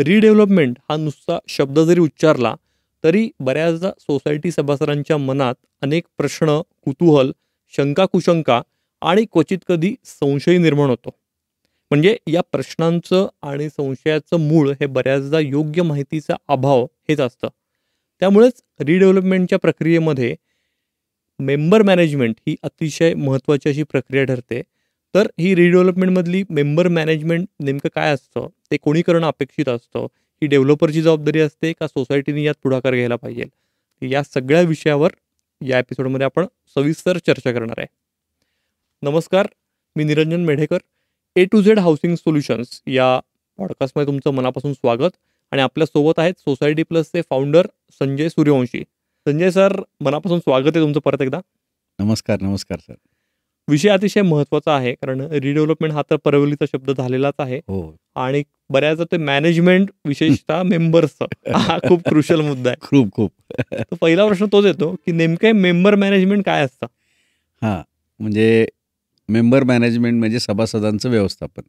Redevelopment हा नुसता शब्द जरी उच्चारला तरी बऱ्याचदा सोसायटी सभासदांच्या मनात अनेक प्रश्न, कुतूहल, शंका कुशंका आणि क्वचित कधी संशय निर्माण होतो. म्हणजे या प्रश्नांचं आणि संशयाचं मूळ हे बऱ्याचदा योग्य माहितीचा अभाव हेच असतं. त्यामुळेच रिडेव्हलपमेंटच्या प्रक्रियेमध्ये मेंबर मॅनेजमेंट ही अतिशय महत्त्वाची अशी प्रक्रिया ठरते. तर ही रिडेव्हलपमेंटमधली मेंबर मॅनेजमेंट नेमकं काय असतं, ते कोणी करणं अपेक्षित असतं, ही डेव्हलपरची जबाबदारी असते का सोसायटीने यात पुढाकार घ्यायला पाहिजे? या सगळ्या विषयावर या एपिसोडमध्ये आपण सविस्तर चर्चा करणार आहे. नमस्कार, मी Niranjan Medhekar. A to Z housing solutions या पॉडकास्टमध्ये तुमचं मनापासून स्वागत. आणि आपल्यासोबत आहेत सोसायटी प्लसचे फाउंडर संजय सूर्यवंशी. संजय सर, मनापासून स्वागत आहे तुमचं परत एकदा. नमस्कार. नमस्कार सर. विषय अतिशय महत्त्वाचा आहे, कारण रिडेव्हलपमेंट हा तर परवलीचा शब्द झालेलाच आहे. हो. आणि बऱ्याचदा ते मॅनेजमेंट, विशेषतः मेंबर्सचा हा खूप क्रुशियल मुद्दा आहे. खूप. तर पहिला प्रश्न तोच येतो की नेमके मेंबर मॅनेजमेंट काय असतं? म्हणजे मेंबर मॅनेजमेंट म्हणजे सभासदांचं व्यवस्थापन.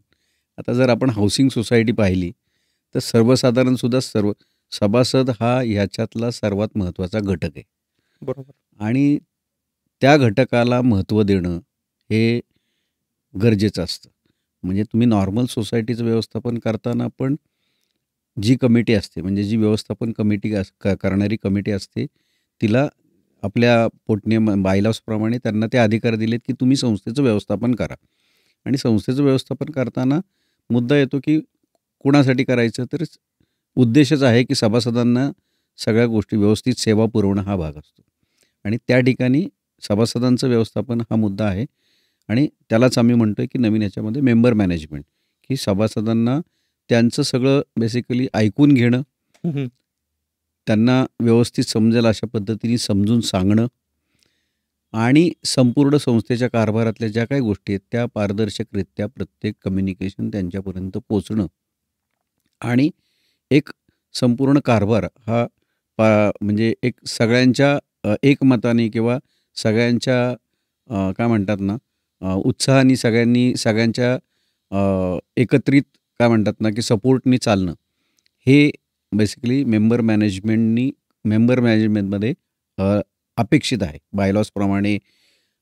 आता जर आपण हाऊसिंग सोसायटी पाहिली तर सर्वसाधारण सुद्धा सर्व सभासद हा ह्याच्यातला सर्वात महत्त्वाचा घटक आहे. बरोबर. आणि त्या घटकाला महत्त्व देणं हे गरजेचं असतं. म्हणजे तुम्ही नॉर्मल सोसायटीचं व्यवस्थापन करताना पण जी कमिटी असते, म्हणजे जी व्यवस्थापन कमिटी करणारी कमिटी असते, तिला आपल्या पोटनियम बायलॉजप्रमाणे त्यांना ते अधिकार दिलेत की तुम्ही संस्थेचं व्यवस्थापन करा. आणि संस्थेचं व्यवस्थापन करताना मुद्दा येतो की कुणासाठी करायचं, तर उद्देशच आहे की सभासदांना सगळ्या गोष्टी व्यवस्थित सेवा पुरवणं हा भाग असतो. आणि त्या ठिकाणी सभासदांचं व्यवस्थापन हा मुद्दा आहे. आणि त्यालाच आम्ही म्हणतो आहे की नवीन ह्याच्यामध्ये मेंबर मॅनेजमेंट, की सभासदांना त्यांचं सगळं बेसिकली ऐकून घेणं, त्यांना व्यवस्थित समजेल अशा पद्धतीने समजून सांगणं आणि संपूर्ण संस्थेच्या कारभारातल्या ज्या काही गोष्टी आहेत त्या पारदर्शकरित्या प्रत्येक कम्युनिकेशन त्यांच्यापर्यंत पोचणं आणि एक संपूर्ण कारभार हा म्हणजे एक सगळ्यांच्या एकमताने किंवा सगळ्यांच्या काय म्हणतात ना, उत्साहाने सगळ्यांच्या एकत्रित काय म्हणतात ना, की सपोर्टनी चालणं, हे बेसिकली मेंबर मॅनेजमेंटमध्ये अपेक्षित आहे बायलॉजप्रमाणे.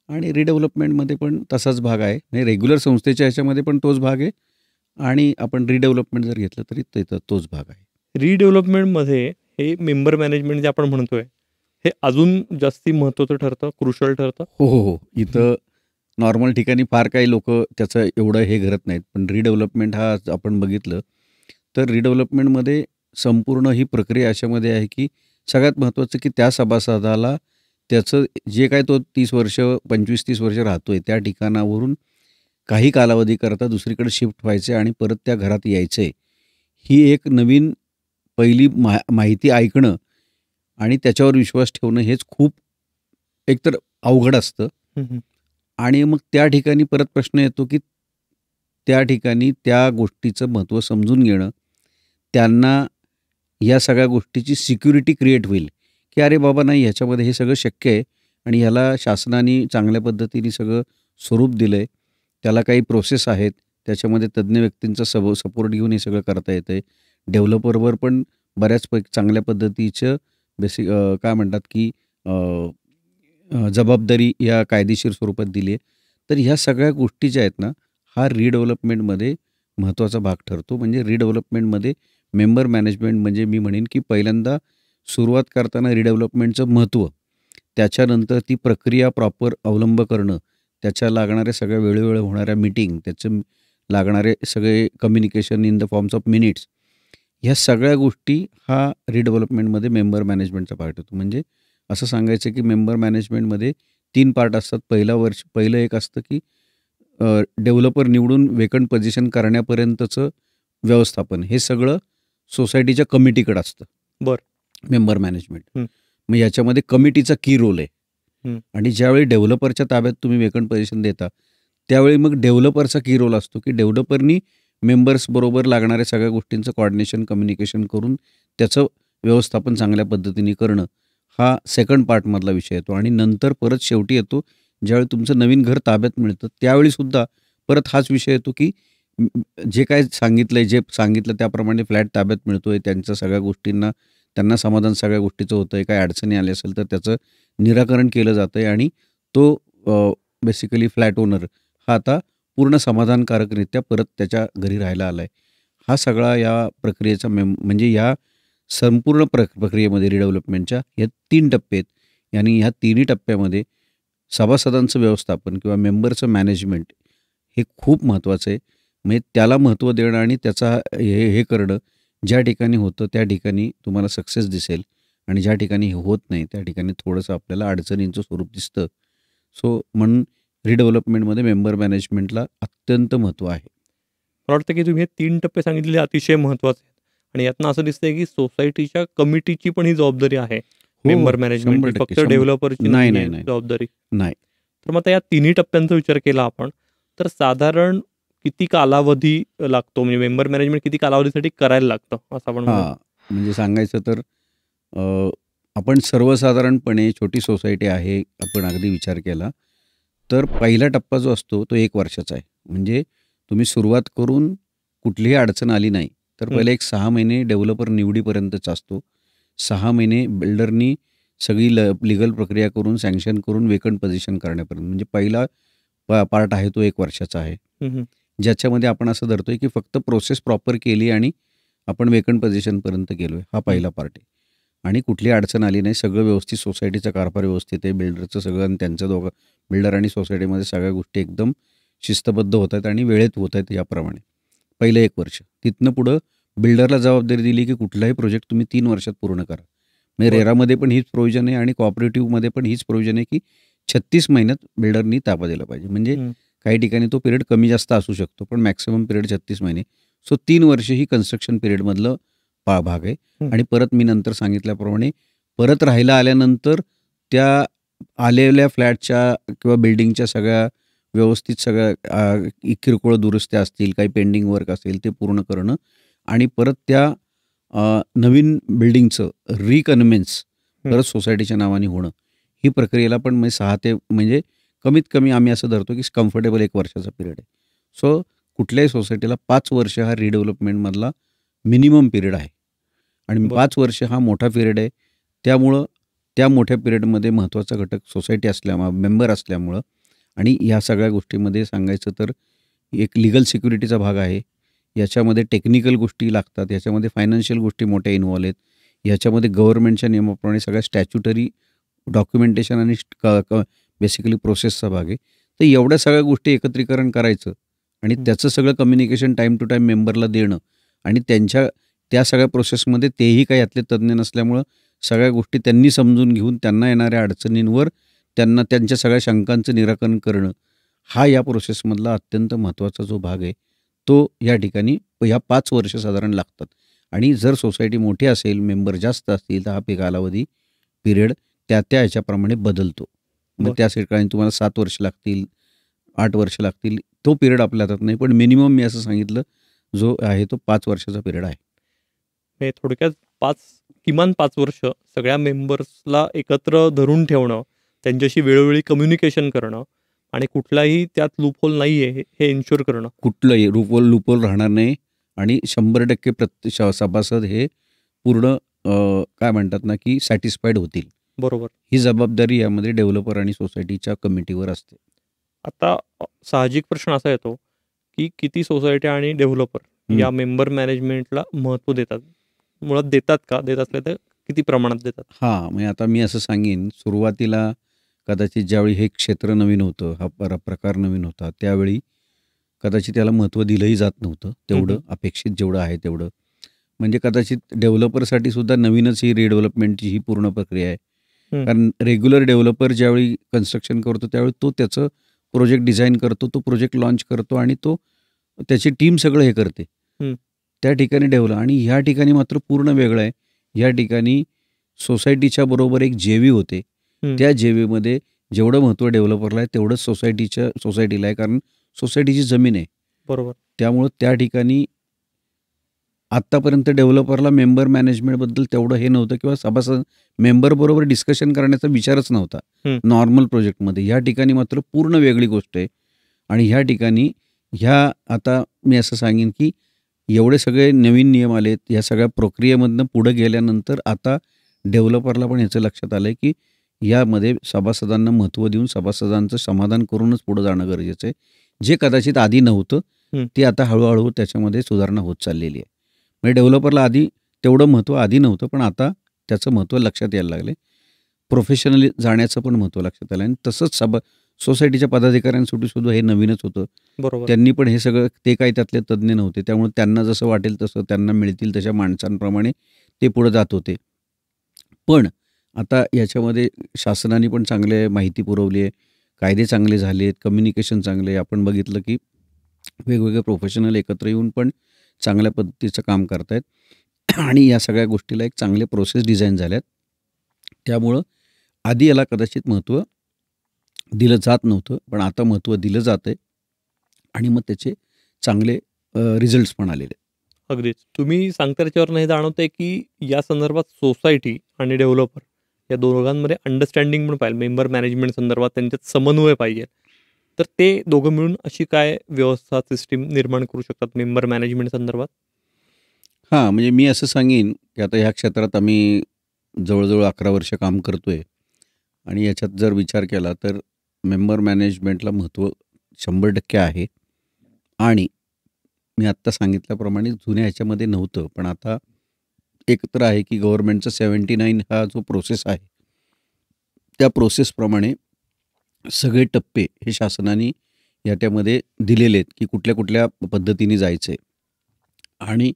आणि रिडेव्हलपमेंटमध्ये पण तसाच भाग आहे. म्हणजे रेग्युलर संस्थेच्या ह्याच्यामध्ये पण तोच भाग आहे आणि आपण रिडेव्हलपमेंट जर घेतलं तरी तोच भाग आहे. रिडेव्हलपमेंटमध्ये हे मेंबर मॅनेजमेंट जे आपण म्हणतोय हे अजून जास्ती महत्त्वाचं ठरतं, क्रुशल ठरतं. हो. इथं नॉर्मल ठिकाणी फार काही लोक त्याचं एवढं हे करत नाहीत, पण रिडेव्हलपमेंट हा आपण बघितलं तर रिडेव्हलपमेंटमध्ये संपूर्ण ही प्रक्रिया अशामध्ये आहे की सगळ्यात महत्त्वाचं की त्या सभासदाला त्याचं जे काय तो 25-30 वर्ष राहतोय त्या ठिकाणावरून काही कालावधीकरता दुसरीकडे शिफ्ट व्हायचं आणि परत त्या घरात यायचं आहे, ही एक नवीन पहिली माहिती ऐकणं आणि त्याच्यावर विश्वास ठेवणं हेच खूप एकतर अवघड असतं. आणि मग त्या ठिकाणी परत प्रश्न येतो की त्या ठिकाणी त्या गोष्टीचं महत्त्व समजून घेणं, त्यांना या सगळ्या गोष्टीची सिक्युरिटी क्रिएट होईल की अरे बाबा नाही, ह्याच्यामध्ये हे सगळं शक्य आहे आणि ह्याला शासनाने चांगल्या पद्धतीने सगळं स्वरूप दिलं आहे, त्याला काही प्रोसेस आहेत, त्याच्यामध्ये तज्ज्ञ व्यक्तींचा सपोर्ट घेऊन हे सगळं करता येतं आहे. डेव्हलपरवर पण बऱ्याचपैकी चांगल्या पद्धतीचं काय म्हणतात की जबाबदारी या कायदेशीर स्वरूपात दिली आहे. तर ह्या सगळ्या गोष्टी ज्या आहेत ना, हा रिडेव्हलपमेंटमध्ये महत्त्वाचा भाग ठरतो. म्हणजे रिडेव्हलपमेंटमध्ये मेंबर मॅनेजमेंट म्हणजे मी म्हणेन की पहिल्यांदा सुरुवात करताना रिडेव्हलपमेंटचं महत्त्व, त्याच्यानंतर ती प्रक्रिया प्रॉपर अवलंब करणं, त्याच्या लागणाऱ्या सगळ्या वेळोवेळी होणाऱ्या मीटिंग, त्याचे लागणारे सगळे communication in the forms of minutes, ह्या सगळ्या गोष्टी हा रिडेव्हलपमेंटमध्ये मेंबर मॅनेजमेंटचा पार्ट होतो. म्हणजे असं सांगायचं की मेंबर मॅनेजमेंटमध्ये 3 पार्ट असतात. पहिलं एक असतं की डेव्हलपर निवडून वेकंट पोझिशन करण्यापर्यंतचं व्यवस्थापन हे सगळं सोसायटीच्या कमिटीकडे असतं. Member management. मग याच्यामध्ये कमिटीचा की रोल आहे. आणि ज्यावेळी डेव्हलपरच्या ताब्यात तुम्ही वेकंट पोझिशन देता त्यावेळी मग डेव्हलपरचा की रोल असतो की डेव्हलपरनी मेंबर्स बरोबर लागणाऱ्या सगळ्या गोष्टींचं कॉर्डिनेशन, कम्युनिकेशन करून त्याचं व्यवस्थापन चांगल्या पद्धतीने करणं, हा सेकंड पार्टमधला विषय येतो. आणि नंतर परत शेवटी येतो ज्यावेळी तुमचं नवीन घर ताब्यात मिळतं त्यावेळीसुद्धा परत हाच विषय येतो की जे काय जे सांगितलं त्याप्रमाणे फ्लॅट ताब्यात मिळतोय, त्यांच्या सगळ्या गोष्टींना त्यांना समाधान सगळ्या गोष्टीचं होतंय. काही अडचणी आल्या असेल तर त्याचं निराकरण केलं जातंय आणि तो बेसिकली फ्लॅट ओनर हा आता पूर्ण समाधानकारकरित्या परत त्याच्या घरी राहायला आलाय. हा सगळा या प्रक्रियेचा म्हणजे या संपूर्ण प्रक्रियेमध्ये रिडेव्हलपमेंटच्या हे 3 टप्पे आहेत आणि ह्या तिन्ही टप्प्यामध्ये सभासदांचं व्यवस्थापन किंवा मेंबरचं मॅनेजमेंट हे खूप महत्त्वाचं आहे. म्हणजे त्याला महत्त्व देणं आणि त्याचा हे करणं ज्या ठिकाणी होतं त्या ठिकाणी तुम्हाला सक्सेस दिसेल आणि ज्या ठिकाणी हे होत नाही त्या ठिकाणी थोडंसं आपल्याला अडचणींचं स्वरूप दिसतं. सो म्हणून रिडेव्हलपमेंटमध्ये मेंबर मॅनेजमेंटला अत्यंत महत्त्व आहे. मला वाटतं की तुम्ही हे 3 टप्पे सांगितलेले अतिशय महत्त्वाचे आहेत आणि यातनं असं दिसतंय की सोसायटीच्या कमिटीची पण ही जबाबदारी आहे. हो, मेंबर मॅनेजमेंट 100% फक्त 100 डेव्हलपरची नाही, नाहीये नाही. जबाबदारी. नाही. तर मग आता या तिन्ही टप्प्यांचा विचार केला आपण तर साधारण किती कालावधी लागतो म्हणजे मेंबर मॅनेजमेंट किती कालावधीसाठी करायला लागतं असं आपण म्हणू? हां, म्हणजे सांगायचं तर आपण सर्वसाधारणपणे छोटी सोसायटी आहे, आपण अगदी विचार केला, तर पहिला टप्पा जो असतो तो 1 वर्षाचा आहे. म्हणजे तुम्ही सुरुवात करून कुठलीही अडचण आली नाही, तर पहिले एक 6 महिने डेव्हलपर निवडीपर्यंतचा असतो. 6 महिने बिल्डरनी सगळी लीगल प्रक्रिया करून, सँक्शन करून वेकंट पोझिशन करण्यापर्यंत. म्हणजे पहिला पार्ट आहे तो 1 वर्षाचा आहे. हं, हं. ज्याच्यामध्ये आपण असं धरतोय की फक्त प्रोसेस प्रॉपर केली आणि आपण वेकंट पोझिशनपर्यंत गेलोय. हा पहिला पार्ट आहे. आणि कुठली अडचण आली नाही. सगळं व्यवस्थित सोसायटीचा कारभार व्यवस्थित आहे. बिल्डरचं सगळं आणि त्यांचं बिल्डर आणि सोसायटीमध्ये सगळ्या गोष्टी एकदम शिस्तबद्ध होत आहेत आणि वेळेत होत आहेत याप्रमाणे. पहिलं 1 वर्ष. तिथनं पुढं बिल्डरला जबाबदारी दिली की कुठलाही प्रोजेक्ट तुम्ही 3 वर्षात पूर्ण करा. म्हणजे बरं. रेरामध्ये पण हीच प्रोव्हिजन आहे आणि कोऑपरेटिव्हमध्ये पण हीच प्रोव्हिजन आहे की 36 महिन्यात बिल्डरनी ताबा दिला पाहिजे. म्हणजे हं. काही ठिकाणी तो पिरियड कमी जास्त असू शकतो, पण मॅक्सिमम पिरियड 36 महिने. सो 3 वर्ष ही कन्स्ट्रक्शन पिरियडमधलं भाग आहे. हं. आणि परत मी नंतर सांगितल्याप्रमाणे परत राहायला आल्यानंतर त्या आलेल्या फ्लॅटच्या किंवा बिल्डिंगच्या सगळ्या व्यवस्थित सगळ्या किरकोळ दुरुस्त्या असतील, काही पेंडिंग वर्क असेल ते पूर्ण करणं आणि परत त्या नवीन बिल्डिंगचं रिकन्व्हेन्स परत सोसायटीच्या नावाने होणं. ही प्रक्रियेला पण म्हणजे 6 ते म्हणजे कमीत कमी आम्ही असं धरतो की कम्फर्टेबल 1 वर्षाचा पिरियड आहे. सो कुठल्याही सोसायटीला 5 वर्ष हा रिडेव्हलपमेंटमधला मिनिमम पिरियड आहे. आणि बरं. 5 वर्ष हा मोठा पिरियड आहे. त्यामुळं त्या मोठ्या पिरियडमध्ये महत्त्वाचा घटक सोसायटी मेंबर असल्यामुळं आणि ह्या सगळ्या गोष्टीमध्ये सांगायचं तर एक लीगल सिक्युरिटीचा भाग आहे. याच्यामध्ये टेक्निकल गोष्टी लागतात. याच्यामध्ये फायनान्शियल गोष्टी मोठ्या इन्व्हॉल्व आहेत. याच्यामध्ये गव्हर्नमेंटच्या नियमाप्रमाणे सगळ्या स्टॅच्युटरी डॉक्युमेंटेशन आणि बेसिकली प्रोसेसचा भाग आहे. तर एवढ्या सगळ्या गोष्टी एकत्रीकरण करायचं आणि त्याचं सगळं कम्युनिकेशन टाईम टू टाईम मेंबरला देणं आणि त्या सगळ्या प्रोसेसमध्ये तेही काही यातले तज्ज्ञ नसल्यामुळं सगळ्या गोष्टी त्यांनी समजून घेऊन त्यांना येणाऱ्या अडचणींवर त्यांना त्यांच्या सगळ्या शंकांचं निराकरण करणं हा या प्रोसेसमधला अत्यंत महत्त्वाचा जो भाग आहे तो या ठिकाणी ह्या 5 वर्ष साधारण लागतात. आणि जर सोसायटी मोठी असेल, मेंबर जास्त असतील तर हा कालावधी पिरियड त्या ह्याच्याप्रमाणे बदलतो. मग बरं. त्या ठिकाणी तुम्हाला 7 वर्ष लागतील, 8 वर्ष लागतील. तो पिरियड आपल्या हातात नाही. पण मिनिमम मी असं सांगितलं जो आहे तो 5 वर्षाचा पिरियड आहे. म्हणजे थोडक्यात किमान 5 वर्ष सगळ्या मेंबर्सला एकत्र धरून ठेवणं, त्यांच्याशी वेळोवेळी कम्युनिकेशन करणं आणि कुठलाही त्यात लूपहोल नाहीये हे इन्शुअर करणं. कुठलंही लूपहोल राहणार नाही आणि 100% सभासद हे पूर्ण काय म्हणतात ना की सॅटिस्फाईड होतील. बरोबर. ही जबाबदारी यामध्ये डेव्हलपर आणि सोसायटीच्या कमिटीवर असते. आता साहजिक प्रश्न असा येतो, की किती सोसायटी आणि डेव्हलपर या मेंबर मॅनेजमेंटला महत्त्व देतात? मुळात देतात का? देत असले तर किती प्रमाणात देतात? हां, म्हणजे आता मी असं सांगेन सुरुवातीला कदाचित ज्यावेळी हे क्षेत्र नवीन होतं, हा प्रकार नवीन होता, त्यावेळी कदाचित त्याला महत्त्व दिलंही जात नव्हतं तेवढं अपेक्षित जेवढं आहे तेवढं. म्हणजे कदाचित डेव्हलपरसाठी सुद्धा नवीनच ही रिडेव्हलपमेंटची ही पूर्ण प्रक्रिया आहे. कारण रेग्युलर डेव्हलपर ज्यावेळी कन्स्ट्रक्शन करतो त्यावेळी तो त्याचं प्रोजेक्ट डिझाईन करतो, तो प्रोजेक्ट लॉन्च करतो आणि तो त्याची टीम सगळं हे करते. त्या ठिकाणी आणि ह्या ठिकाणी मात्र पूर्ण वेगळं आहे. या ठिकाणी सोसायटीच्या बरोबर एक जेवी होते. त्या जेवीमध्ये जेवढं महत्त्व डेव्हलपरला आहे तेवढंच सोसायटीला आहे. कारण सोसायटीची जमीन आहे. बरोबर. त्यामुळं त्या ठिकाणी आत्तापर्यंत डेव्हलपरला मेंबर मॅनेजमेंटबद्दल तेवढं हे नव्हतं किंवा सभासद मेंबरबरोबर डिस्कशन करण्याचा विचारच नव्हता नॉर्मल प्रोजेक्टमध्ये. ह्या ठिकाणी मात्र पूर्ण वेगळी गोष्ट आहे आणि ह्या ठिकाणी ह्या आता मी असं सांगेन, की एवढे सगळे नवीन नियम आलेत, या सगळ्या प्रक्रियेमधनं पुढे गेल्यानंतर आता डेव्हलपरला पण ह्याचं लक्षात आलंय, की यामध्ये सभासदांना महत्त्व देऊन सभासदांचं समाधान करूनच पुढे जाणं गरजेचं आहे. जे कदाचित आधी नव्हतं, हं. ते आता हळू-हळू त्याच्यामध्ये सुधारणा होत चाललेली आहे. म्हणजे डेव्हलपरला आधी तेवढं महत्त्व आधी नव्हतं, पण आता त्याचं महत्त्व लक्षात यायला लागले. प्रोफेशनली जाण्याचं पण महत्त्व लक्षात आलं आणि तसंच सोसायटीच्या पदाधिकाऱ्यांसाठी सुद्धा हे नवीनच होतं. बरोबर. त्यांनी पण हे सगळं ते काही त्यातले तज्ज्ञ नव्हते. त्यामुळे त्यांना जसं वाटेल तसं त्यांना मिळतील तशा माणसांप्रमाणे ते पुढे जात होते. पण आता याच्यामध्ये शासनाने पण चांगले माहिती पुरवली आहे. कायदे चांगले झाले आहेत, कम्युनिकेशन चांगले आहे. आपण बघितलं की वेगवेगळे प्रोफेशनल एकत्र येऊन पण चांगल्या पद्धतीचं काम करतायत आणि या सगळ्या गोष्टीला एक चांगले प्रोसेस डिझाईन झाल्यात. त्यामुळं आधी याला कदाचित महत्त्व दिलं जात नव्हतं, पण आता महत्त्व दिलं जातंय आणि मग त्याचे चांगले रिझल्ट्स पण आलेले आहेत. अगदीच. तुम्ही सांगता त्याच्यावरनं हे जाणवतंय, की या संदर्भात सोसायटी आणि डेव्हलपर या दोघांमध्ये अंडरस्टँडिंग पण पाहिजे. मेंबर मॅनेजमेंट संदर्भात त्यांच्यात समन्वय पाहिजे. तर ते दोघं मिळून अशी काय व्यवस्था, सिस्टम निर्माण करू शकतात मेंबर मॅनेजमेंट संदर्भात? हां, म्हणजे मी असं सांगेन, की आता ह्या क्षेत्रात आम्ही जवळ-जवळ 11 वर्ष काम करतोय आणि याच्यात जर विचार केला तर मेंबर मॅनेजमेंटला महत्त्व 100% आहे आणि मी आत्ता सांगितल्याप्रमाणे जुन्या ह्याच्यामध्ये नव्हतं. पण आता एक तर आहे, की गव्हर्नमेंटचा 79 हा जो प्रोसेस आहे, त्या प्रोसेसप्रमाणे सगळे टप्पे हे शासनाने याच्यामध्ये दिलेले आहेत, की कुठल्या-कुठल्या पद्धतीने जायचं आहे आणि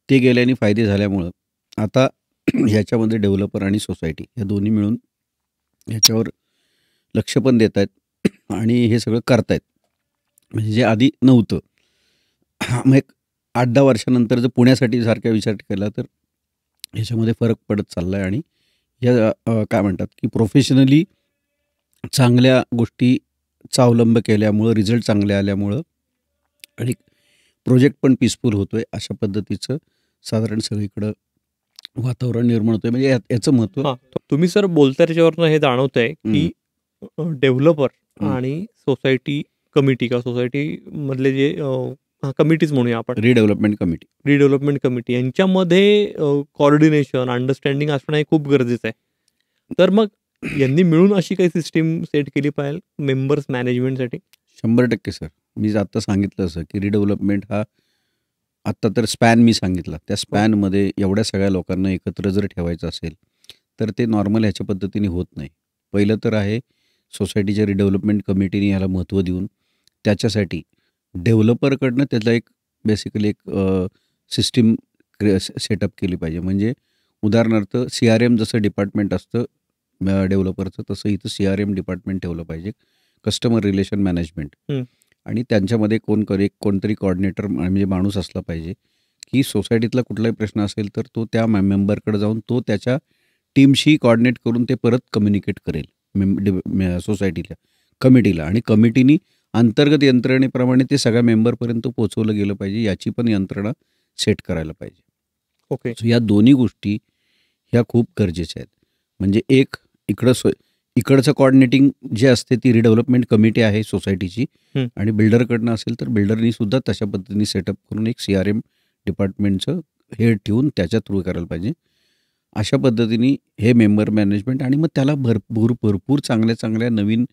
ते गेल्याने फायदे झाल्यामुळं आता ह्याच्यामध्ये डेव्हलपर आणि सोसायटी या दोन्ही मिळून ह्याच्यावर लक्ष पण देत आहेत आणि हे सगळं करतायत. म्हणजे जे आधी नव्हतं. मग एक 8-10 वर्षानंतर जर पुण्यासाठी सारखा विचार केला तर ह्याच्यामध्ये फरक पडत चालला आहे आणि या काय म्हणतात, की प्रोफेशनली चांगल्या गोष्टीचा अवलंब केल्यामुळं, रिझल्ट चांगले आल्यामुळं आणि प्रोजेक्ट पण पीसफुल होतोय. अशा पद्धतीचं साधारण सगळीकडं वातावरण निर्माण होतंय. म्हणजे याचं महत्त्व हां. तुम्ही सर बोलताय त्याच्यावरनं हे जाणवतंय, की डेव्हलपर हं. आणि सोसायटी कमिटी किंवा सोसायटीमधले जे कमिटीज म्हणूया आपण. Redevelopment committee. रिडेव्हलपमेंट कमिटी यांच्यामध्ये कोऑर्डिनेशन, अंडरस्टँडिंग असणं हे खूप गरजेचं आहे. तर मग यांनी मिळून अशी काही सिस्टीम सेट केली पाहिजे मेंबर्स मॅनेजमेंटसाठी? 100% सर. मी आता सांगितलं असं, की रिडेव्हलपमेंट हा आत्ता तर स्पॅन मी सांगितला. त्या स्पॅनमध्ये एवढ्या सगळ्या लोकांना एकत्र जर ठेवायचं असेल, तर ते नॉर्मल ह्याच्या पद्धतीने होत नाही. पहिलं तर आहे सोसायटीच्या रिडेव्हलपमेंट कमिटीने याला महत्त्व देऊन त्याच्यासाठी डेव्हलपरकडनं त्याला एक बेसिकली एक सिस्टीम सेटअप केली पाहिजे. म्हणजे उदाहरणार्थ CRM जसं डिपार्टमेंट असतं डेव्हलपरचं, तसं इथं CRM डिपार्टमेंट ठेवलं पाहिजे. Customer relation management. हं. आणि त्यांच्यामध्ये कोणतरी कोऑर्डिनेटर म्हणजे माणूस असला पाहिजे, की सोसायटीतला कुठलाही प्रश्न असेल तर तो त्या मेंबरकडे जाऊन तो त्याच्या टीमशी कोऑर्डिनेट करून ते परत कम्युनिकेट करेल सोसायटीला, कमिटीला आणि कमिटीनी अंतर्गत यंत्रणेप्रमाणे ते सगळ्या मेंबरपर्यंत पोहोचवलं गेलं पाहिजे. याची पण यंत्रणा सेट करायला पाहिजे. ओके. सो या दोन्ही गोष्टी ह्या खूप गरजेच्या आहेत. म्हणजे एक इकडचं कोऑर्डिनेटिंग जे असते ती रिडेव्हलपमेंट कमिटी आहे सोसायटीची हं. आणि बिल्डरकडनं असेल तर बिल्डरनी सुद्धा तशा पद्धतीने सेटअप करून एक CRM डिपार्टमेंटचं हेड ठेवून त्याच्या थ्रू करायला पाहिजे. अशा पद्धतीने हे मेंबर मॅनेजमेंट आणि मग त्याला भरपूर चांगल्या नवीन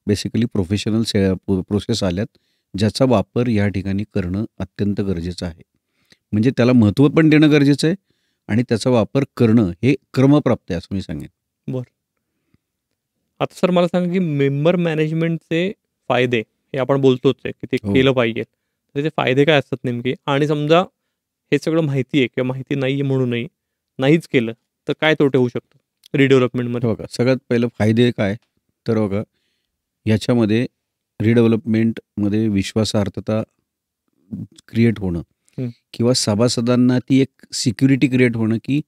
बेसिकली प्रोफेशनल प्रोसेस आल्यात, ज्याचा वापर या ठिकाणी करणं अत्यंत गरजेचं आहे. म्हणजे त्याला महत्त्व पण देणं गरजेचं आहे आणि त्याचा वापर करणं हे क्रमप्राप्त आहे असं मी सांगेन. बरं. आता सर मला सांगा, की मेंबर मॅनेजमेंटचे फायदे हे आपण बोलतोच आहे, की ते हो. केलं पाहिजे. त्याचे फायदे काय असतात नेमके? आणि समजा हे सगळं माहिती आहे किंवा माहिती नाही आहे म्हणूनही नाहीच केलं, तर काय तोटे होऊ शकतात रिडेव्हलपमेंटमध्ये? बघा, सगळ्यात पहिलं फायदे काय? तर बघा, याच्यामध्ये रिडेव्हलपमेंटमध्ये विश्वासार्हता क्रिएट होणं हं. किंवा सभासदांना ती एक सिक्युरिटी क्रिएट होणं, की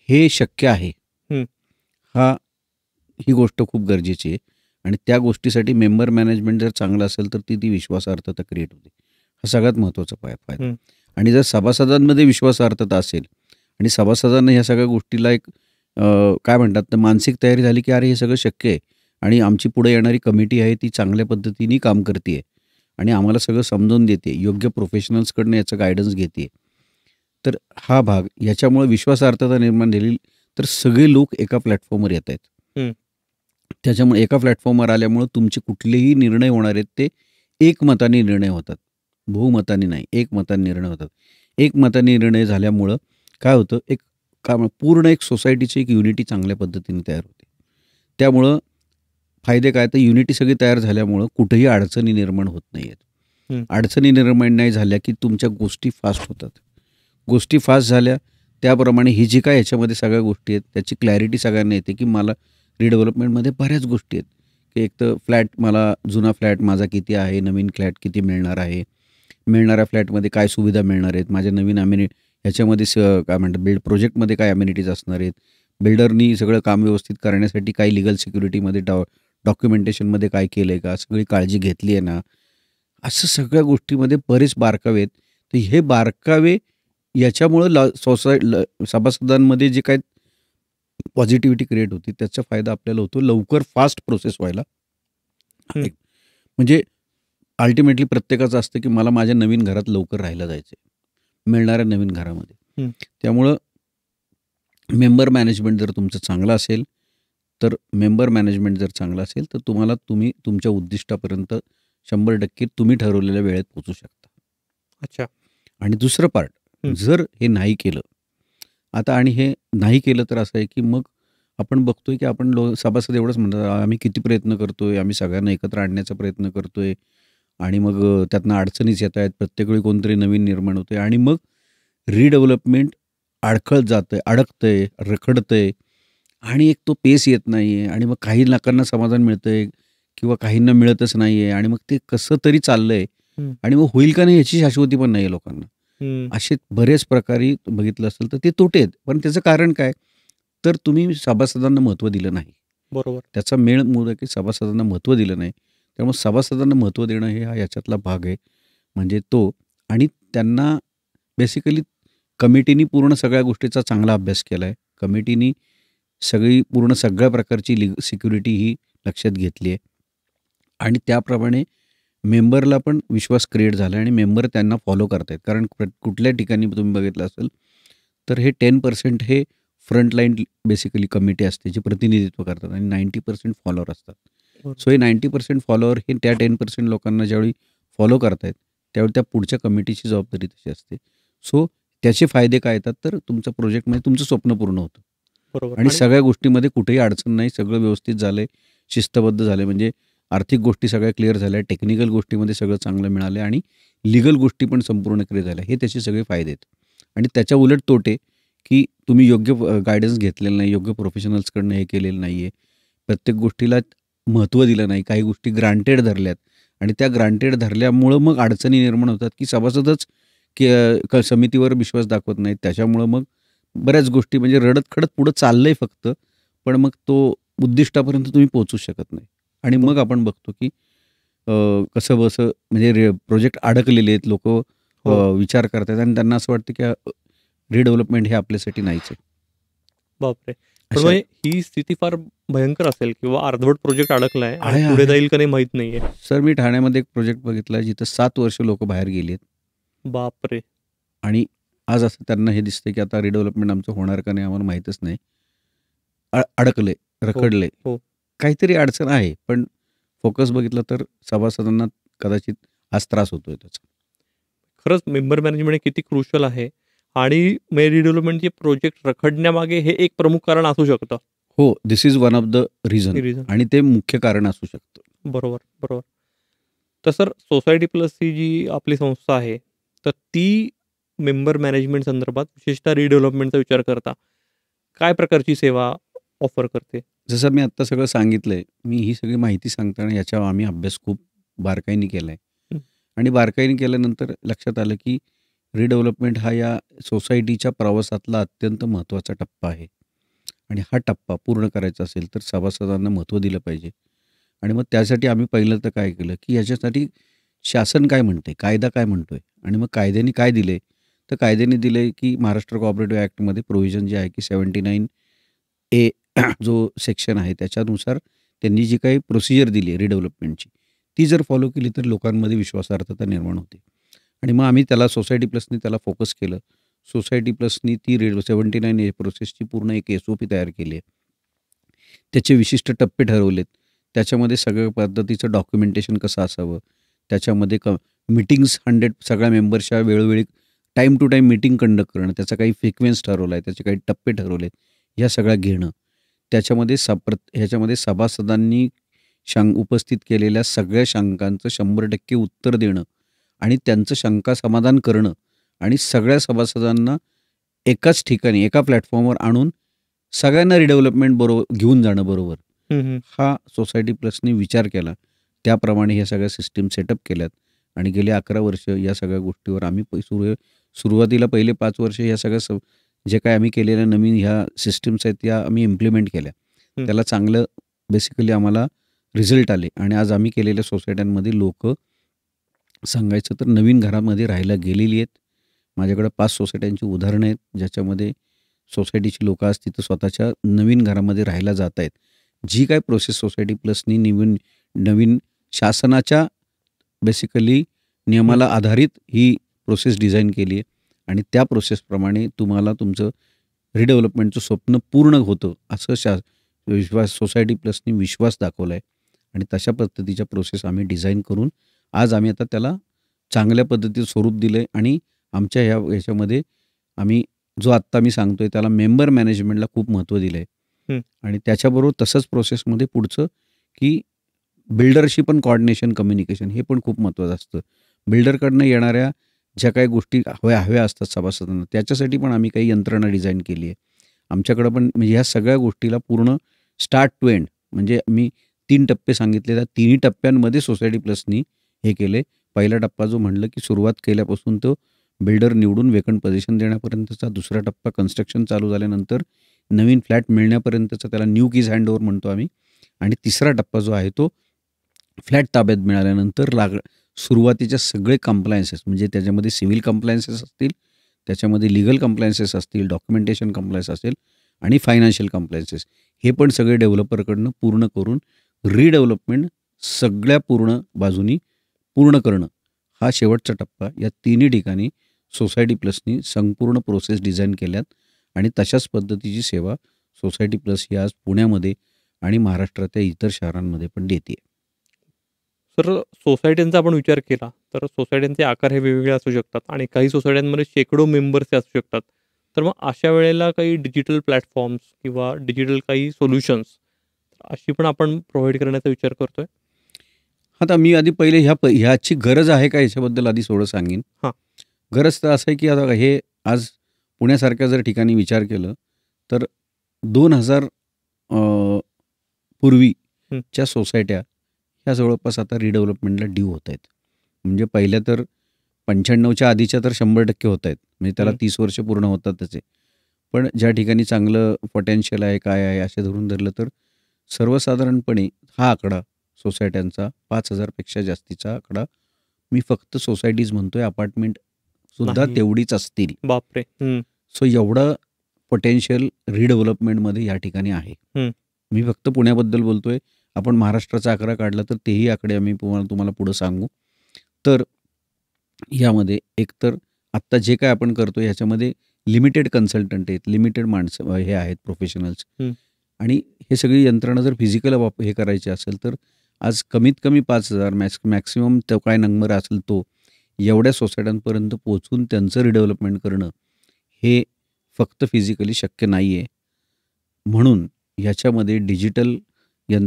हे शक्य आहे. हं. ही गोष्ट खूप गरजेची आहे आणि त्या गोष्टीसाठी मेंबर मॅनेजमेंट जर चांगलं असेल तर ती विश्वासार्हता क्रिएट होते. हा सगळ्यात महत्त्वाचा फायदा. हं. आणि जर सभासदांमध्ये विश्वासार्हता असेल आणि सभासदांना ह्या सगळ्या गोष्टीला एक काय म्हणतात तर मानसिक तयारी झाली, की अरे हे सगळं शक्य आहे आणि आमची पुढे येणारी कमिटी आहे ती चांगल्या पद्धतीने काम करते आहे आणि आम्हाला सगळं समजावून देते, योग्य प्रोफेशनल्सकडनं याचं गायडन्स घेते, तर हा भाग याच्यामुळे विश्वासार्हता निर्माण झाली. तर सगळे लोक एका प्लॅटफॉर्मवर येत आहेत. हं. त्याच्यामुळे एका प्लॅटफॉर्मवर आल्यामुळं तुमचे कुठलेही निर्णय होणार आहेत ते एकमताने निर्णय होतात. बहुमताने नाही, एकमताने निर्णय होतात. एकमताने निर्णय झाल्यामुळं काय होतं, एक पूर्ण एक सोसायटीची एक युनिटी चांगल्या पद्धतीने तयार होते. त्यामुळं फायदे काय, तर युनिटी सगळी तयार झाल्यामुळं कुठेही अडचणी निर्माण होत नाही आहेत. हं. अडचणी निर्माण नाही झाल्या की तुमच्या गोष्टी फास्ट होतात. गोष्टी फास्ट झाल्या त्याप्रमाणे ही जी काय ह्याच्यामध्ये सगळ्या गोष्टी आहेत त्याची क्लॅरिटी सगळ्यांना येते, की मला रिडेव्हलपमेंटमध्ये बऱ्याच गोष्टी आहेत, की एक तर फ्लॅट, मला जुना फ्लॅट माझा किती आहे, नवीन फ्लॅट किती मिळणार आहे, मिळणाऱ्या फ्लॅटमध्ये काय सुविधा मिळणार आहेत, माझ्या नवीन ह्याच्यामध्ये काय म्हणतात बिल्ड प्रोजेक्टमध्ये काय अम्युनिटीज असणार आहेत, बिल्डरनी सगळं काम व्यवस्थित करण्यासाठी काही लिगल सिक्युरिटीमध्ये डॉक्युमेंटेशनमध्ये काय केलं आहे का, सगळी काळजी घेतली आहे ना, असं सगळ्या गोष्टीमध्ये बरेच बारकावे आहेत. तर हे बारकावे याच्यामुळं सभासदांमध्ये जे काय पॉझिटिव्हिटी क्रिएट होती त्याचा फायदा आपल्याला होतो, लवकर फास्ट प्रोसेस व्हायला. हं. म्हणजे अल्टिमेटली प्रत्येकाचं असतं, की मला माझ्या नवीन घरात लवकर राहायला जायचं आहे, मिळणाऱ्या नवीन घरामध्ये. हं. त्यामुळं मेंबर मॅनेजमेंट जर तुमचं चांगलं असेल, तर तुम्ही तुमच्या उद्दिष्टापर्यंत 100% तुम्ही ठरवलेल्या वेळेत पोहोचू शकता. अच्छा. आणि दुसरं पार्ट, हं. जर हे नाही केलं आता, आणि हे नाही केलं तर असं आहे, की मग आपण बघतोय, की आपण सभासद एवढंच म्हणतात, आम्ही किती प्रयत्न करतोय, आम्ही सगळ्यांना एकत्र आणण्याचा प्रयत्न करतोय आणि मग त्यातनं अडचणीच येत आहेत, प्रत्येक वेळी कोणतरी नवीन निर्माण होतंय आणि मग रिडेव्हलपमेंट अडखळत जातंय, अडकतंय, रखडतंय आणि एक तो पेस येत नाही आहे आणि मग काही लोकांना समाधान मिळतंय किंवा काहींना मिळतच नाही आहे आणि मग ते कसं तरी चाललंय हं. आणि मग होईल का नाही याची शाश्वती पण नाही आहे लोकांना. हं. असे बरेच प्रकारे बघितलं असेल तर ते तोटे आहेत. पण त्याचं कारण काय? तर तुम्ही सभासदांना महत्त्व दिलं नाही. बरोबर. त्याचा मेन मूळ आहे, की सभासदांना महत्त्व दिलं नाही. त्यामुळे सभासदांना महत्त्व देणं हे हा याच्यातला भाग आहे. म्हणजे तो, आणि त्यांना बेसिकली कमिटीनी पूर्ण सगळ्या गोष्टीचा चांगला अभ्यास केला आहे. कमिटीनी पूर्ण सगळ्या प्रकारची सिक्युरिटी ही लक्षात घेतली आहे आणि त्याप्रमाणे मेंबरला पण विश्वास क्रिएट झाला आणि मेंबर त्यांना फॉलो करतायत. कारण कुठल्या ठिकाणी तुम्ही बघितलं असेल तर हे 10% हे फ्रंटलाईन बेसिकली कमिटी असते जे प्रतिनिधित्व करतात आणि 90% फॉलोअर असतात. बरोबर. सो हे 90% फॉलोअर हे त्या 10% लोकांना ज्यावेळी फॉलो करतायत त्यावेळी त्या पुढच्या कमिटीची जबाबदारी तशी असते. सो त्याचे फायदे काय येतात, तर तुमचं प्रोजेक्टमध्ये तुमचं स्वप्न पूर्ण होतं बरोबर. आणि सगळ्या गोष्टीमध्ये कुठेही अडचण नाही, सगळं व्यवस्थित झालंय, शिस्तबद्ध झाले, म्हणजे आर्थिक गोष्टी सगळ्या क्लिअर झाल्या, टेक्निकल गोष्टीमध्ये सगळं चांगलं मिळालं आणि लीगल गोष्टी पण संपूर्ण क्लिअर झाल्या. हे त्याचे सगळे फायदे आहेत. आणि त्याच्या उलट तोटे, की तुम्ही योग्य गाईडन्स घेतलेलं नाही, योग्य प्रोफेशनल्सकडनं हे केलेलं नाही आहे, प्रत्येक गोष्टीला महत्त्व दिलं नाही, काही गोष्टी ग्रांटेड धरल्यात आणि त्या ग्रांटेड धरल्यामुळं मग अडचणी निर्माण होतात, की सभासदच समितीवर विश्वास दाखवत नाहीत. त्याच्यामुळं मग बऱ्याच गोष्टी म्हणजे रडत-खडत पुढं चाललंय फक्त, पण मग तो उद्दिष्टापर्यंत तुम्ही पोहोचूच शकत नाही. आणि मग आपण बघतो, की कसंबसं म्हणजे प्रोजेक्ट अडकलेले आहेत. लोकं हो. विचार करतायत आणि त्यांना असं वाटतं, की रिडेव्हलपमेंट हे आपल्यासाठी नाहीच आहे. बापरे! पण अशा मग ही स्थिती फार भयंकर असेल किंवा अर्धवट प्रोजेक्ट अडकलाय आणि आहे, पुढे आहे. जाईल का नाही माहीत नाहीये. सर, मी ठाण्यामध्ये एक प्रोजेक्ट बघितला जिथं 7 वर्ष लोकं बाहेर गेली आहेत बापरे! आणि आज असं त्यांना हे दिसतंय, की आता रिडेव्हलपमेंट आमचं होणार का नाही आम्हाला माहीतच नाही. अडकले, हो, रखडले. हो. काहीतरी अडचण आहे, पण फोकस बघितलं तर सभासदांना कदाचित हाच त्रास होतोय त्याचा. खरंच मेंबर मॅनेजमेंट हे किती क्रुशियल आहे आणि रिडेव्हलपमेंटचे प्रोजेक्ट रखडण्यामागे हे एक प्रमुख कारण असू शकतं. हो, this is one of the reason reason. आणि ते मुख्य कारण असू शकतं. बरोबर, बरोबर. तर सर सोसायटी प्लस ही जी आपली संस्था आहे, तर ती मेंबर मॅनेजमेंट संदर्भात विशेषतः रिडेव्हलपमेंटचा विचार करता काय प्रकारची सेवा ऑफर करते? जसं मी आत्ता सगळं सांगितलंय, मी ही सगळी माहिती सांगताना याच्यावर आम्ही अभ्यास खूप बारकाईने केलाय हं. आणि बारकाईने केल्यानंतर लक्षात आलं, की रिडेव्हलपमेंट हा या सोसायटीच्या प्रवासातला अत्यंत महत्त्वाचा टप्पा आहे आणि हा टप्पा पूर्ण करायचा असेल तर सभासदांना महत्त्व दिलं पाहिजे. आणि मग त्यासाठी आम्ही पहिलं तर काय केलं, की याच्यासाठी शासन काय म्हणतंय, कायदा काय म्हणतोय आणि मग कायद्याने काय दिलंय, तर कायद्याने दिलंय, की महाराष्ट्र कोऑपरेटिव्ह ॲक्टमध्ये प्रोव्हिजन जे आहे, की 79A जो सेक्शन आहे त्याच्यानुसार त्यांनी जी काही प्रोसिजर दिली आहे रिडेव्हलपमेंटची, ती जर फॉलो केली तर लोकांमध्ये विश्वासार्हता निर्माण होते. आणि मग आम्ही त्याला सोसायटी प्लसनी त्याला फोकस केलं. सोसायटी प्लसनी ती 79 प्रोसेसची पूर्ण एक SOP तयार केली आहे. त्याचे विशिष्ट टप्पे ठरवलेत. त्याच्यामध्ये सगळ्या पद्धतीचं डॉक्युमेंटेशन कसं असावं, त्याच्यामध्ये मीटिंग्स 100 सगळ्या मेंबर्सच्या वेळोवेळी time to time meeting conduct करणं, त्याचा काही फ्रिक्वेन्स ठरवला आहे, त्याचे काही टप्पे ठरवलेत, ह्या सगळ्या घेणं. त्याच्यामध्ये ह्याच्यामध्ये सभासदांनी उपस्थित केलेल्या सगळ्या शंकांचं 100% उत्तर देणं आणि त्यांचं शंका समाधान करणं आणि सगळ्या सभासदांना एकाच ठिकाणी, एका प्लॅटफॉर्मवर आणून सगळ्यांना रिडेव्हलपमेंट बरोबर घेऊन जाणं बरोबर. हा सोसायटी प्लसने विचार केला. त्याप्रमाणे ह्या सगळ्या सिस्टीम सेटअप केल्यात आणि गेली 11 वर्ष या सगळ्या गोष्टीवर आम्ही सुरुवातीला पहिले 5 वर्ष ह्या सगळ्या जे काही आम्ही केलेल्या नवीन ह्या सिस्टीम्स आहेत त्या आम्ही इम्प्लिमेंट केल्या. त्याला चांगलं बेसिकली आम्हाला रिझल्ट आले आणि आज आम्ही केलेल्या सोसायट्यांमध्ये लोकं सांगायचं तर नवीन घरामध्ये राहायला गेलेली आहेत. माझ्याकडे 5 सोसायट्यांची उदाहरणं आहेत ज्याच्यामध्ये सोसायटीची लोकं आज तिथं स्वतःच्या नवीन घरामध्ये राहायला जात आहेत. जी काय प्रोसेस सोसायटी प्लसनी नवीन शासनाच्या बेसिकली नियमाला आधारित ही प्रोसेस डिझाईन केली आहे आणि त्या प्रोसेसप्रमाणे तुम्हाला तुमचं रिडेव्हलपमेंटचं स्वप्न पूर्ण होतं असं सोसायटी प्लसनी विश्वास दाखवला आहे आणि तशा पद्धतीच्या प्रोसेस आम्ही डिझाईन करून आज आम्ही आता त्याला चांगल्या पद्धतीचं स्वरूप दिलं आहे आणि आमच्या ह्याच्यामध्ये आम्ही जो आत्ता मी सांगतोय त्याला मेंबर मॅनेजमेंटला खूप महत्त्व दिलं आहे आणि त्याच्याबरोबर तसंच प्रोसेसमध्ये पुढचं की बिल्डरशी पण कॉर्डिनेशन कम्युनिकेशन हे पण खूप महत्त्वाचं असतं. बिल्डरकडनं येणाऱ्या ज्या काही गोष्टी हव्या असतात सभासदांना त्याच्यासाठी पण आम्ही काही यंत्रणा डिझाईन केली आहे. आमच्याकडं पण म्हणजे ह्या सगळ्या गोष्टीला पूर्ण स्टार्ट टू एंड म्हणजे मी 3 टप्पे सांगितले त्या 3ही टप्प्यांमध्ये सोसायटी प्लसनी हे केले. पहिला टप्पा जो म्हणलं की सुरुवात केल्यापासून तो बिल्डर निवडून वेकंट पोझिशन देण्यापर्यंतचा, दुसरा टप्पा कन्स्ट्रक्शन चालू झाल्यानंतर नवीन फ्लॅट मिळण्यापर्यंतचा त्याला न्यू कीज हँडओव्हर म्हणतो आम्ही आणि तिसरा टप्पा जो आहे तो फ्लॅट ताब्यात मिळाल्यानंतर सुरुवातीच्या सगळे कंप्लायन्सेस म्हणजे त्याच्यामध्ये सिव्हिल कंप्लायन्सेस असतील, त्याच्यामध्ये लीगल कंप्लायन्सेस असतील, डॉक्युमेंटेशन कंप्लायन्स असेल आणि फायनान्शियल कंप्लायन्सेस हे पण सगळे डेव्हलपरकडनं पूर्ण करून रिडेव्हलपमेंट सगळ्या पूर्ण बाजूनी पूर्ण करणं हा शेवटचा टप्पा. या तिन्ही ठिकाणी सोसायटी प्लसनी संपूर्ण प्रोसेस डिझाईन केल्यात आणि तशाच पद्धतीची सेवा सोसायटी प्लस ही आज पुण्यामध्ये आणि महाराष्ट्राच्या इतर शहरांमध्ये पण देते. सर, सोसायट्यांचा आपण विचार केला तर सोसायट्यांचे आकार हे वेगवेगळे असू शकतात आणि काही सोसायट्यांमध्ये शेकडो मेंबर्स असू शकतात. तर मग अशा वेळेला काही डिजिटल प्लॅटफॉर्म्स किंवा डिजिटल काही सोल्युशन्स अशी पण आपण प्रोव्हाइड करण्याचा विचार करतोय. आता मी आधी पहिले ह्याची गरज आहे का याच्याबद्दल आधी थोडं सांगेन. गरज तर असं आहे की आता हे आज पुण्यासारख्या जर ठिकाणी विचार केलं तर 2000 पूर्वीच्या सोसायट्या ह्या जवळपास आता रिडेव्हलपमेंटला ड्यू होत आहेत. म्हणजे पहिल्या तर 95च्या आधीच्या तर 100% होत आहेत. म्हणजे त्याला 30 वर्ष पूर्ण होतात त्याचे. पण ज्या ठिकाणी चांगलं पोटेन्शियल आहे काय आहे असे धरून तर सर्वसाधारणपणे हा आकडा सोसायट्यांचा 5000पेक्षा जास्तीचा आकडा मी फक्त सोसायटीज म्हणतोय. अपार्टमेंट सुद्धा तेवढीच असतील. बापरे. सो एवढं पोटेन्शियल रिडेव्हलपमेंटमध्ये या ठिकाणी आहे. मी फक्त पुण्याबद्दल बोलतोय. आपण महाराष्ट्राचा आकडा काढला तर तेही आकडे आम्ही तुम्हाला पुढं सांगू. तर यामध्ये एकतर आत्ता जे काय आपण करतो ह्याच्यामध्ये लिमिटेड कन्सल्टंट आहेत, लिमिटेड माणसं हे आहेत प्रोफेशनल्स आणि हे सगळी यंत्रणा जर फिजिकल हे करायची असेल तर आज कमीत कमी 5000 मॅक्सिमम तो काय नंबर असेल तो एवढ्या सोसायट्यांपर्यंत पोहोचून त्यांचं रिडेव्हलपमेंट करणं हे फक्त फिजिकली शक्य नाही आहे. म्हणून ह्याच्यामध्ये डिजिटल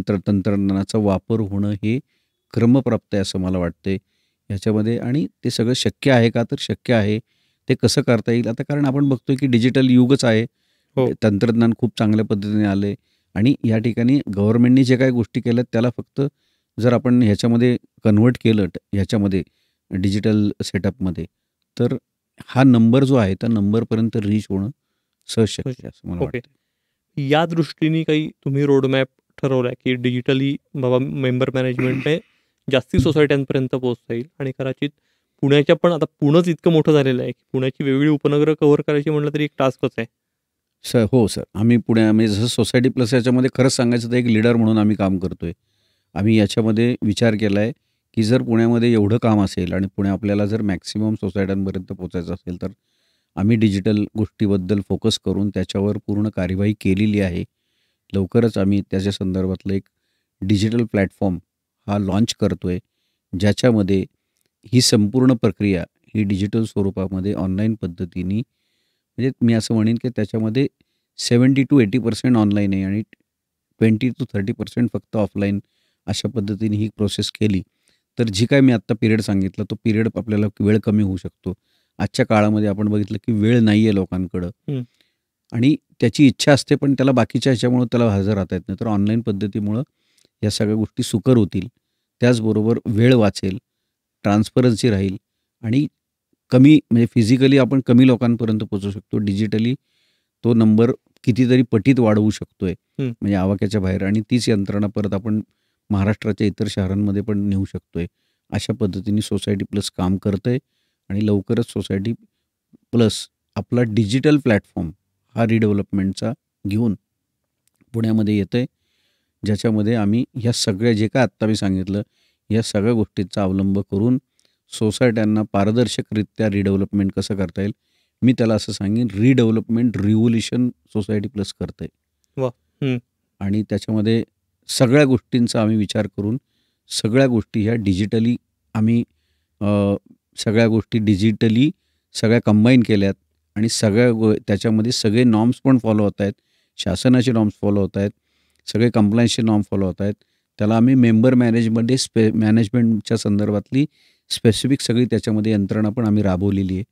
तंत्रज्ञानाचा वापर होणं हे क्रमप्राप्त आहे असं मला वाटतंय ह्याच्यामध्ये. आणि ते सगळं शक्य आहे का तर शक्य आहे. ते कसं करता येईल आता कारण आपण बघतोय की डिजिटल युगच आहे. तंत्रज्ञान खूप चांगल्या पद्धतीने आलं आहे आणि या ठिकाणी गव्हर्नमेंटनी जे काही गोष्टी केल्यात त्याला फक्त जर आपण ह्याच्यामध्ये कन्व्हर्ट केलं ह्याच्यामध्ये डिजिटल सेटअपमध्ये तर हा नंबर जो आहे त्या नंबरपर्यंत रीच होणं सहज शक्य आहे असं मला वाटतं. या दृष्टीने काही तुम्ही रोडमॅप ठरवला आहे की डिजिटली बाबा मेंबर मॅनेजमेंटने जास्ती सोसायट्यांपर्यंत पोहोचता येईल आणि कदाचित पुण्याच्या पण आता पुणंच इतकं मोठं झालेलं आहे की पुण्याची वेगवेगळी उपनगरं कव्हर करायची म्हटलं तरी एक टास्कच आहे. हो सर, आम्ही पुण्यामध्ये जसं सोसायटी प्लस याच्यामध्ये खरंच सांगायचं तर एक लीडर म्हणून आम्ही काम करतोय. आम्ही याच्यामध्ये विचार केला आहे की जर पुण्यामध्ये एवढं काम असेल आणि आपल्याला जर मॅक्सिमम सोसायट्यांपर्यंत पोहोचायचं असेल, तर आम्ही डिजिटल गोष्टीबद्दल फोकस करून त्याच्यावर पूर्ण कार्यवाही केलेली आहे. लवकरच आम्ही त्याच्या संदर्भातलं एक डिजिटल प्लॅटफॉर्म हा लॉन्च करतोय, ज्याच्यामध्ये ही संपूर्ण प्रक्रिया ही डिजिटल स्वरूपामध्ये ऑनलाईन पद्धतीने, म्हणजे मी असं म्हणेन की त्याच्यामध्ये 70% to 80% ऑनलाईन आहे आणि 20% to 30% फक्त ऑफलाईन, अशा पद्धतीने ही प्रोसेस केली, तर जी काय मी आत्ता पिरियड सांगितला तो पिरियड आपल्याला वेळ कमी होऊ शकतो. आजच्या काळामध्ये आपण बघितलं की वेळ नाही आहे लोकांकडं हं. आणि त्याची इच्छा असते, पण त्याला बाकीच्या ह्याच्यामुळं त्याला हजर राहता येत नाही. तर ऑनलाईन पद्धतीमुळं या सगळ्या गोष्टी सुकर होतील. त्याचबरोबर वेळ वाचेल, ट्रान्सपरन्सी राहील आणि कमी, म्हणजे फिजिकली आपण कमी लोकांपर्यंत पोहोचू शकतो. डिजिटली तो नंबर कितीतरी पटीत वाढवू शकतोय, हं. म्हणजे आवाक्याच्या बाहेर, आणि तीच यंत्रणा परत आपण महाराष्ट्राच्या इतर शहरांमध्ये पण नेऊ शकतोय. अशा पद्धतीने सोसायटी प्लस काम करतंय आणि लवकरच सोसायटी प्लस आपला डिजिटल प्लॅटफॉर्म हा रिडेव्हलपमेंटचा घेऊन पुण्यामध्ये येतंय, ज्याच्यामध्ये आम्ही ह्या सगळ्या जे काय आत्ता मी सांगितलं, या सगळ्या गोष्टींचा अवलंब करून सोसायट्यांना पारदर्शकरित्या रिडेव्हलपमेंट कसं करता येईल, मी त्याला असं सांगेन, रिडेव्हलपमेंट रिव्होल्यूशन सोसायटी प्लस करतंय. वाह! हं. आणि त्याच्यामध्ये सगळ्या गोष्टींचा आम्ही विचार करून सगळ्या गोष्टी ह्या डिजिटली आम्ही सगळ्या गोष्टी डिजिटली सगळ्या कंबाईन केल्यात आणि त्याच्यामध्ये सगळे नॉर्म्स पण फॉलो होत आहेत. शासनाचे नॉर्म्स फॉलो होत आहेत. सगळे कंप्लायन्सचे नॉर्म फॉलो होत आहेत. त्याला आम्ही मेंबर मॅनेजमेंटच्या संदर्भातली स्पेसिफिक सगळी त्याच्यामध्ये यंत्रणा पण आम्ही राबवलेली आहे,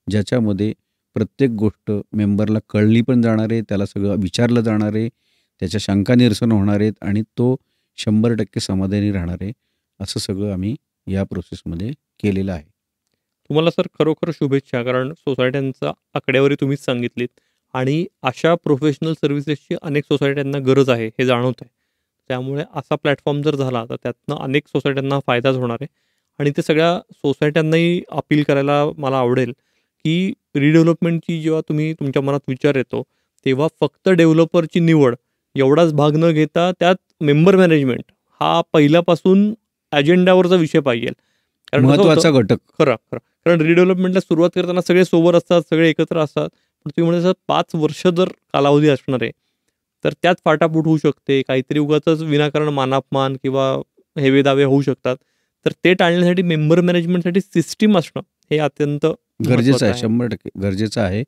ज्याच्यामध्ये प्रत्येक गोष्ट मेंबरला कळली पण जाणार आहे, त्याला सगळं विचारलं जाणार आहे, त्याच्या शंका निरसन होणार आहेत आणि तो 100% समाधानी राहणार आहे. असं सगळं आम्ही या प्रोसेसमध्ये केलेलं आहे. तुम्हाला सर खरोखर शुभेच्छा. कारण सोसायट्यांचा आकडेवारी तुम्हीच सांगितलीत आणि अशा प्रोफेशनल सर्व्हिसेसची अनेक सोसायट्यांना गरज आहे, हे जाणवत आहे. त्यामुळे असा प्लॅटफॉर्म जर झाला, तर त्यातनं अनेक सोसायट्यांना फायदाच होणार आहे आणि ते सगळ्या सोसायट्यांनाही अपील करायला मला आवडेल, की रिडेव्हलपमेंटची जेव्हा तुमच्या मनात विचार येतो, तेव्हा फक्त डेव्हलपरची निवड एवढाच भाग न घेता त्यात मेंबर मॅनेजमेंट हा पहिल्यापासून अजेंड्यावरचा विषय पाहिजे. कारण कसं होतं, महत्त्वाचा घटक. खरं, खरं. कारण रिडेव्हलपमेंटला सुरुवात करताना सगळे सोबत असतात, सगळे एकत्र असतात. पण तुम्ही म्हणजे 5 वर्ष जर कालावधी असणार आहे, तर त्यात फाटाफूट होऊ शकते. काहीतरी उगाचच विनाकारण मानापमान किंवा हेवेदावे होऊ शकतात. तर ते टाळण्यासाठी मेंबर मॅनेजमेंटसाठी सिस्टीम असणं हे अत्यंत गरजेचं महत्त्वाचं आहे, आहे. 100% गरजेचं आहे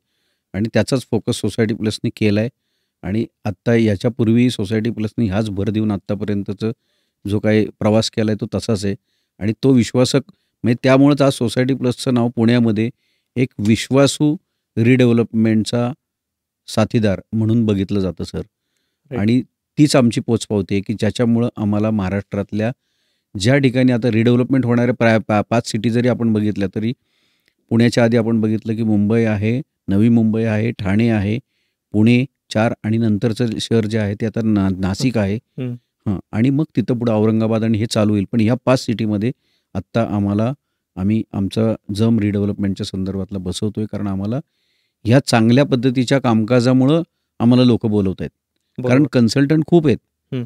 आणि त्याचाच फोकस सोसायटी प्लसने केला आहे आणि आत्ता याच्यापूर्वी सोसायटी प्लसने ह्याच भर देऊन आत्तापर्यंतचं जो काही प्रवास केला आहे तो तसाच आहे आणि तो विश्वासक, म्हणजे त्यामुळेच आज सोसायटी प्लसचं नाव पुण्यामध्ये एक विश्वासू रिडेव्हलपमेंटचा साथीदार म्हणून बघितलं जातं सर. राईट. आणि तीच आमची पोचपावती आहे की ज्याच्यामुळं आम्हाला महाराष्ट्रातल्या ज्या ठिकाणी आता रिडेव्हलपमेंट होणाऱ्या 5 सिटी जरी आपण बघितल्या, तरी पुण्याच्या आधी आपण बघितलं की मुंबई आहे, नवी मुंबई आहे, ठाणे आहे, पुणे 4 आणि नंतरचं शहर जे आहे ते आता नाशिक आहे. हं. आणि मग तिथं पुढं औरंगाबाद आणि हे चालू होईल. पण ह्या 5 सिटीमध्ये आत्ता आम्ही आमचा जम रिडेव्हलपमेंटच्या संदर्भातला बसवतोय, कारण आम्हाला ह्या चांगल्या पद्धतीच्या कामकाजामुळं आम्हाला लोकं बोलवत आहेत. कारण बरोबर. कन्सल्टंट खूप आहेत. हं.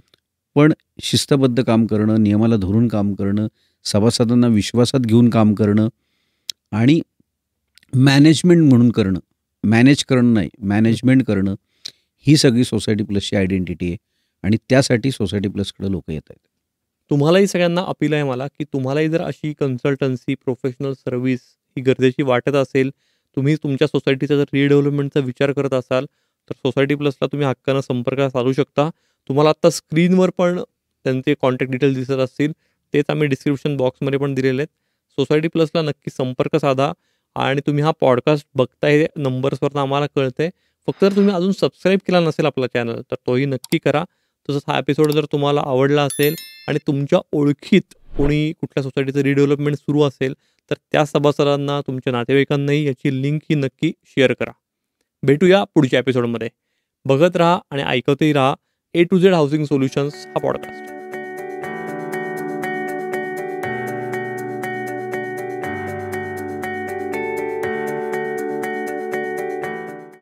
पण शिस्तबद्ध काम करणं, नियमाला धरून काम करणं, सभासदांना विश्वासात घेऊन काम करणं आणि मॅनेजमेंट म्हणून करणं, मॅनेज करणं नाही, मॅनेजमेंट करणं, ही सगळी सोसायटी प्लसची आयडेंटिटी आहे आणि त्यासाठी सोसायटी प्लसकडे लोकं येत आहेत. तुम्हालाही सगळ्यांना अपील आहे मला, की तुम्हालाही जर अशी कन्सल्टन्सी, प्रोफेशनल सर्व्हिस ही गरजेची वाटत असेल, तुम्ही तुमच्या सोसायटीचा जर रिडेव्हलपमेंटचा विचार करत असाल, तर सोसायटी प्लसला तुम्ही हक्कानं संपर्क साधू शकता. तुम्हाला आत्ता स्क्रीनवर पण त्यांचे कॉन्टॅक्ट डिटेल्स दिसत असतील. तेच आम्ही डिस्क्रिप्शन बॉक्समध्ये पण दिलेले आहेत. सोसायटी प्लसला नक्की संपर्क साधा आणि तुम्ही हा पॉडकास्ट बघताय नंबर्सवरनं आम्हाला कळतंय. फक्त जर तुम्ही अजून सबस्क्राईब केला नसेल आपला चॅनल, तर तोही नक्की करा. तसंच हा एपिसोड जर तुम्हाला आवडला असेल आणि तुमच्या ओळखीत कोणी कुठल्या सोसायटीचं रिडेव्हलपमेंट सुरू असेल, तर त्या सभासदांना, तुमच्या नातेवाईकांनाही याची लिंक ही नक्की शेअर करा. भेटूया पुढच्या एपिसोडमध्ये. बघत राहा आणि ऐकतही राहा A to Z housing solutions हा पॉडकास्ट.